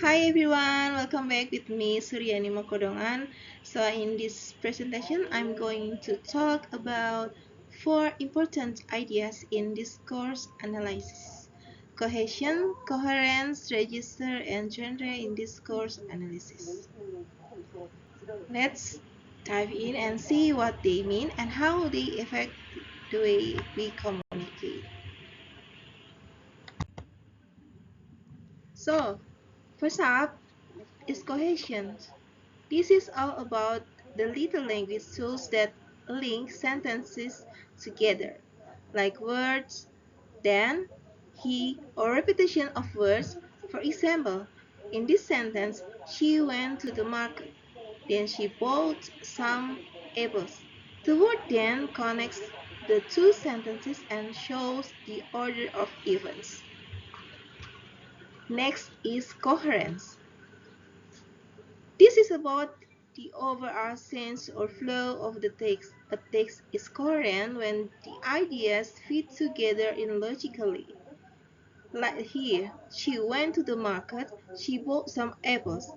Hi everyone, welcome back with me Suryani Mokodongan. So in this presentation, I'm going to talk about 4 important ideas in discourse analysis: cohesion, coherence, register, and genre in discourse analysis. Let's dive in and see what they mean and how they affect the way we communicate. So, first up is cohesion. This is all about the little language tools that link sentences together, like words, then, he, or repetition of words. For example, in this sentence, she went to the market, then she bought some apples. The word then connects the two sentences and shows the order of events. Next is coherence. This is about the overall sense or flow of the text. A text is coherent when the ideas fit together in logically. Like here, she went to the market, she bought some apples.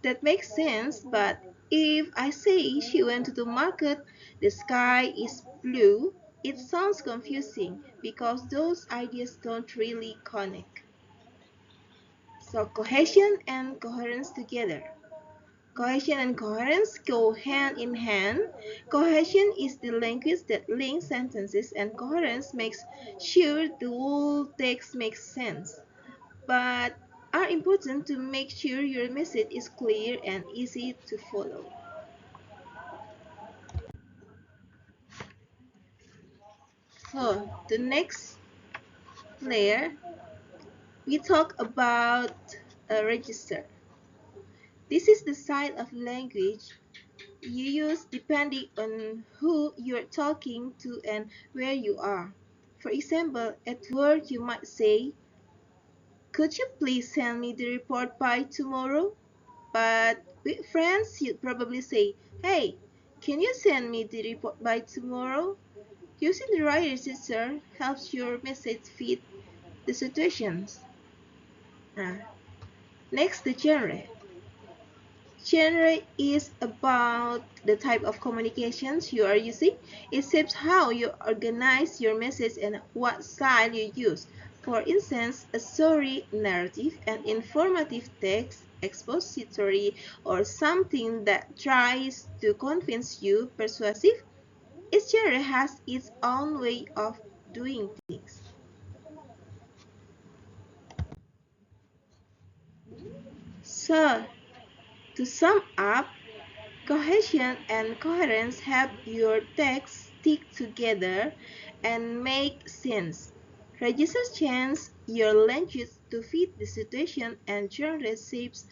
That makes sense, but if I say she went to the market, the sky is blue, it sounds confusing because those ideas don't really connect. So cohesion and coherence together. Cohesion and coherence go hand in hand. Cohesion is the language that links sentences, and coherence makes sure the whole text makes sense, but are important to make sure your message is clear and easy to follow. So, the next layer, we talk about a register. This is the side of language you use depending on who you're talking to and where you are. For example, at work you might say, "Could you please send me the report by tomorrow?" But with friends you'd probably say, "Hey, can you send me the report by tomorrow?" Using the right register helps your message fit the situations. Next, the genre. Genre is about the type of communications you are using. It shapes how you organize your message and what style you use. For instance, a story, narrative, an informative text, expository, or something that tries to convince you, persuasive. Each genre has its own way of doing things. So, to sum up, cohesion and coherence help your text stick together and make sense. Registers change your language to fit the situation, and genre shapes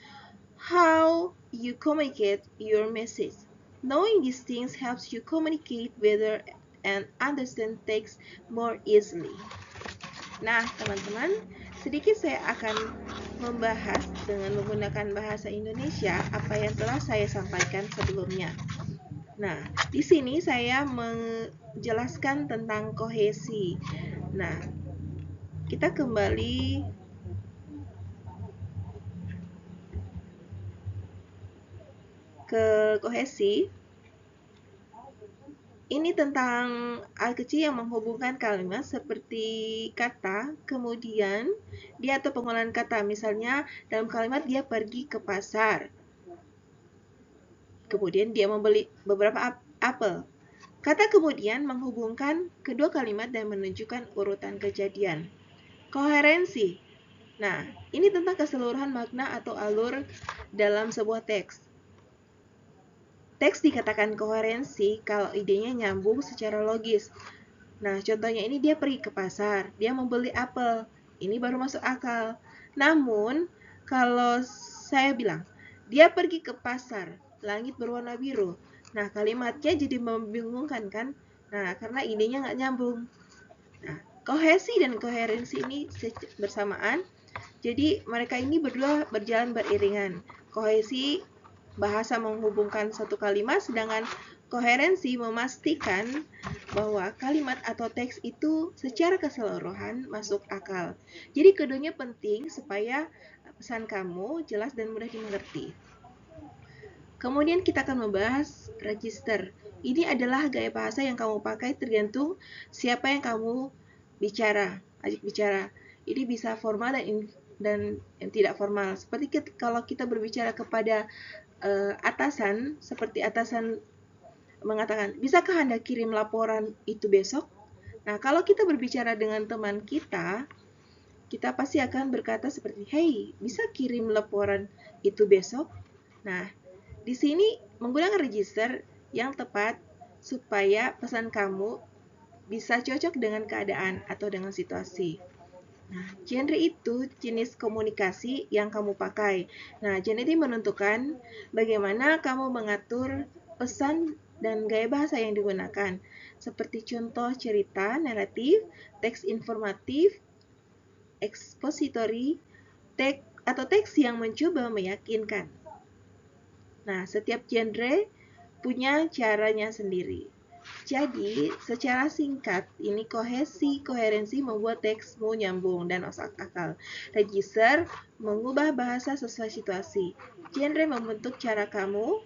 how you communicate your message. Knowing these things helps you communicate better and understand text more easily. Nah, teman-teman, sedikit saya akan membahas dengan menggunakan bahasa Indonesia apa yang telah saya sampaikan sebelumnya. Nah, di sini saya menjelaskan tentang kohesi. Nah, kita kembali ke kohesi. Ini tentang hal kecil yang menghubungkan kalimat seperti kata, kemudian dia atau pengolahan kata. Misalnya dalam kalimat dia pergi ke pasar. Kemudian dia membeli beberapa apel. Kata kemudian menghubungkan kedua kalimat dan menunjukkan urutan kejadian. Koherensi. Nah, ini tentang keseluruhan makna atau alur dalam sebuah teks. Teks dikatakan koherensi kalau idenya nyambung secara logis. Nah, contohnya ini dia pergi ke pasar, dia membeli apel. Ini baru masuk akal. Namun, kalau saya bilang, dia pergi ke pasar, langit berwarna biru. Nah, kalimatnya jadi membingungkan kan? Nah, karena idenya nggak nyambung. Nah, kohesi dan koherensi ini bersamaan. Jadi, mereka ini berdua berjalan beriringan. Kohesi bahasa menghubungkan satu kalimat, sedangkan Koherensi memastikan bahwa kalimat atau teks itu secara keseluruhan masuk akal. Jadi keduanya penting supaya pesan kamu jelas dan mudah dimengerti. Kemudian kita akan membahas register. Ini adalah gaya bahasa yang kamu pakai tergantung siapa yang kamu ajak bicara. Ini bisa formal dan tidak formal. Seperti kalau kita berbicara kepada atasan, seperti atasan mengatakan, bisakah Anda kirim laporan itu besok? Nah, kalau kita berbicara dengan teman kita pasti akan berkata seperti, hey, bisa kirim laporan itu besok? Nah, di sini menggunakan register yang tepat supaya pesan kamu bisa cocok dengan keadaan atau dengan situasi. Nah, genre itu jenis komunikasi yang kamu pakai. Nah, genre ini menentukan bagaimana kamu mengatur pesan dan gaya bahasa yang digunakan. Seperti contoh cerita, naratif, teks informatif, ekspositori, teks atau teks yang mencoba meyakinkan. Nah, setiap genre punya caranya sendiri. Jadi, secara singkat, ini koherensi membuat teksmu nyambung dan masuk akal. Register mengubah bahasa sesuai situasi. Genre membentuk cara kamu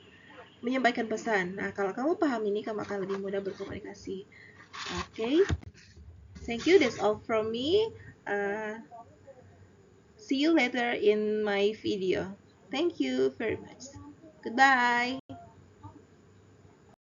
menyampaikan pesan. Nah, kalau kamu paham ini, kamu akan lebih mudah berkomunikasi. Okay. Thank you. That's all from me. See you later in my video. Thank you very much. Goodbye.